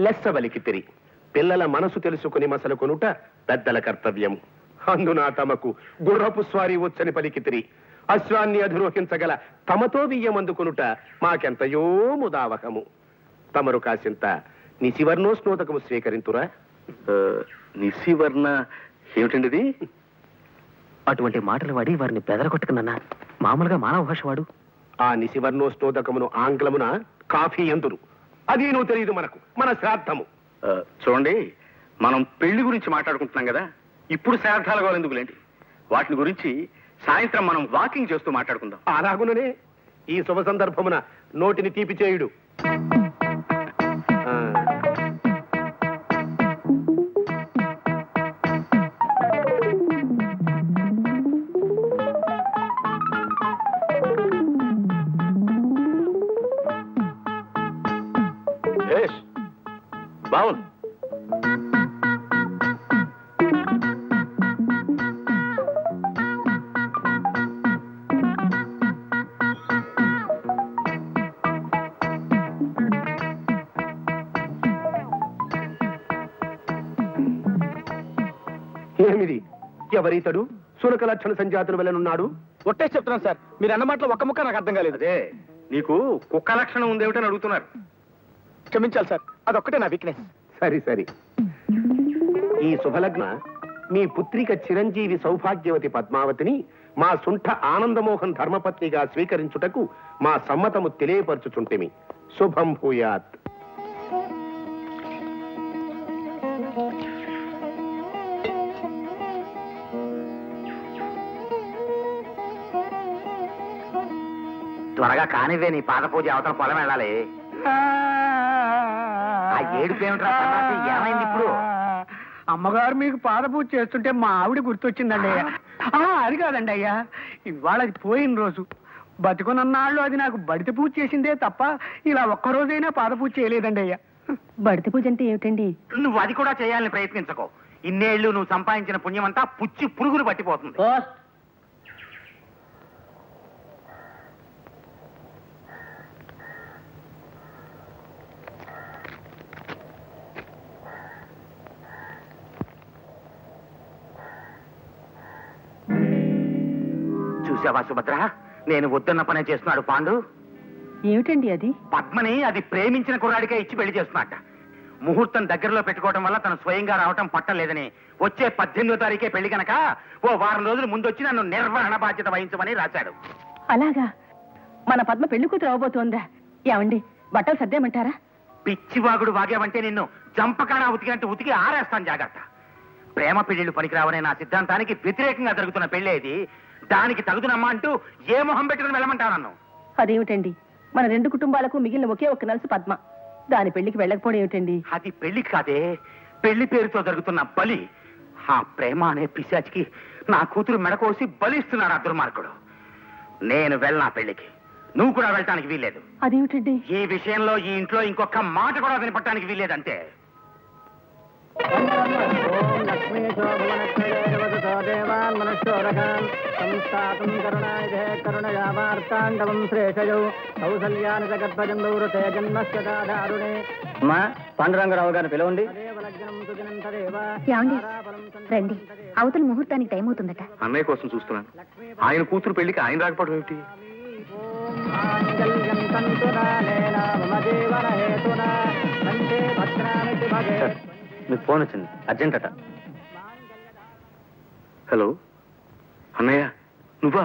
లెస్స వలికితిరి. పిల్లల మనసు తెలుసుకుని మసలు కొనుట పెద్దల కర్తవ్యము. అందున తమకు గుర్రపు స్వారీ వచ్చని పలికితిరి. అశ్వాన్ని అధిరోహించగల తమతో బియ్యమందుకొనుట మాకెంతయో ముదావహము. తమరు కాసింత నిశివర్ణోస్నోదకము స్వీకరింతురా. నిశివర్ణ ఏమిటండిది? అటువంటి మాటలు వాడి వారిని బెదరగొట్టుకున్నా. మామూలుగా మానవ భాష వాడు. ఆ నిశివర్ణోస్నోదకమును ఆంగ్లమున కాఫీ ఎందురు. అది నువ్వు తెలియదు మనకు, మన శ్రాద్ధము. చూడండి, మనం పెళ్లి గురించి మాట్లాడుకుంటున్నాం కదా, ఇప్పుడు శ్రాద్ధాల గోలు ఎందుకులేండి. వాటిని గురించి సాయంత్రం మనం వాకింగ్ చేస్తూ మాట్లాడుకుందాం. అలాగుననే ఈ శుభ సందర్భమున నోటిని తీపి చేయుడు. బావుంది. ఏమిది? ఎవరితడు? సునక లక్షణ సంజాతుల వెళ్ళనున్నాడు. ఒట్టే చెప్తున్నాను సార్, మీరు అన్న మాటలో ఒక్క ముక్క నాకు అర్థం కాలేదు. అదే నీకు కుక్క లక్షణం ఉందేమిటని అడుగుతున్నారు. క్షమించాలి సార్, అదొక్కటే నా వీక్నెస్. సరి సరి. ఈ శుభలగ్న మీ పుత్రిక చిరంజీవి సౌభాగ్యవతి పద్మావతిని మా సుంఠ ఆనందమోహన్ ధర్మపత్నిగా స్వీకరించుటకు మా సమ్మతము తెలియపరచుచుంటిమి. శుభం భూయాత్. త్వరగా కానివే, నీ పాద పూజ అవతల పొలం వెళ్ళాలి. ఆ ఏడుపు ఏమిట్రా సన్నాసి? ఏమైంది ఇప్పుడు? అమ్మగారు మీకు పాద పూజ చేస్తుంటే మా ఆవిడ గుర్తొచ్చిందండి అయ్యా. అది కాదండి అయ్యా, ఇవాళ అది పోయిన రోజు. బతికున్నన్నాళ్ళు అది నాకు బడిత పూజ చేసిందే తప్ప ఇలా ఒక్కరోజైనా పాద పూజ చేయలేదండి అయ్యా. బడిత పూజ అంటే ఏమిటండి? నువ్వు అది కూడా చేయాలని ప్రయత్నించకో. ఇన్నేళ్లు నువ్వు సంపాదించిన పుణ్యమంతా పుచ్చి పురుగులు పట్టిపోతుంది. చూసావా సుభద్ర, నేను వద్దన్న పనే చేస్తున్నాడు పాండు. ఏమిటండి అది? పద్మని అది ప్రేమించిన కుర్రాడికే ఇచ్చి పెళ్లి చేస్తున్నట్ట. ముహూర్తం దగ్గరలో పెట్టుకోవడం వల్ల తను స్వయంగా రావటం పట్టలేదని వచ్చే 18వ తారీఖే పెళ్లి కనుక ఓ వారం రోజులు ముందొచ్చి నన్ను నిర్వహణ బాధ్యత వహించమని రాశాడు. అలాగా? మన పద్మ పెళ్లి కూతురు అవబోతోందా? ఏమండి, బట్టలు సర్దేమంటారా? పిచ్చివాగుడు వాగావంటే నిన్ను జంపకాడ ఉతికినట్టు ఉతికి ఆరేస్తాను, జాగ్రత్త. ప్రేమ పెళ్లిళ్ళు పనికిరావనే నా సిద్ధాంతానికి వ్యతిరేకంగా జరుగుతున్న పెళ్లేది. దానికి తగుదునమ్మా అంటూ ఏ మొహం పెట్టుకుని వెళ్ళమంటావు నన్ను? అదేమిటండి, మన రెండు కుటుంబాలకు మిగిలిన ఒకే ఒక్క నలుసు పద్మ. దాని పెళ్లికి వెళ్ళకపోవడం ఏమిటండి? అది పెళ్లి కాదే, పెళ్లి పేరుతో జరుగుతున్న బలి. ఆ ప్రేమ అనే పిశాచికి నా కూతురు మెడకోసి బలిస్తున్నాడు ఆ దుర్మార్గుడు. నేను వెళ్ళనా పెళ్లికి? నువ్వు కూడా వెళ్ళటానికి వీల్లేదు. అదేమిటండి? ఈ విషయంలో ఈ ఇంట్లో ఇంకొక మాట కూడా వినపడటానికి వీల్లేదంటే. పాండురంగరావు గారిని పిలవండి. ఏమండి, రండి, అవతల ముహూర్తానికి టైం అవుతుందట. అన్నయ్య కోసం చూస్తున్నాను. ఆయన కూతురు పెళ్లికి ఆయన రాకపోవడం ఏమిటి? మీకు ఫోన్ వచ్చింది, అర్జెంట్ అట. హలో అన్నయ్య, నువ్వా?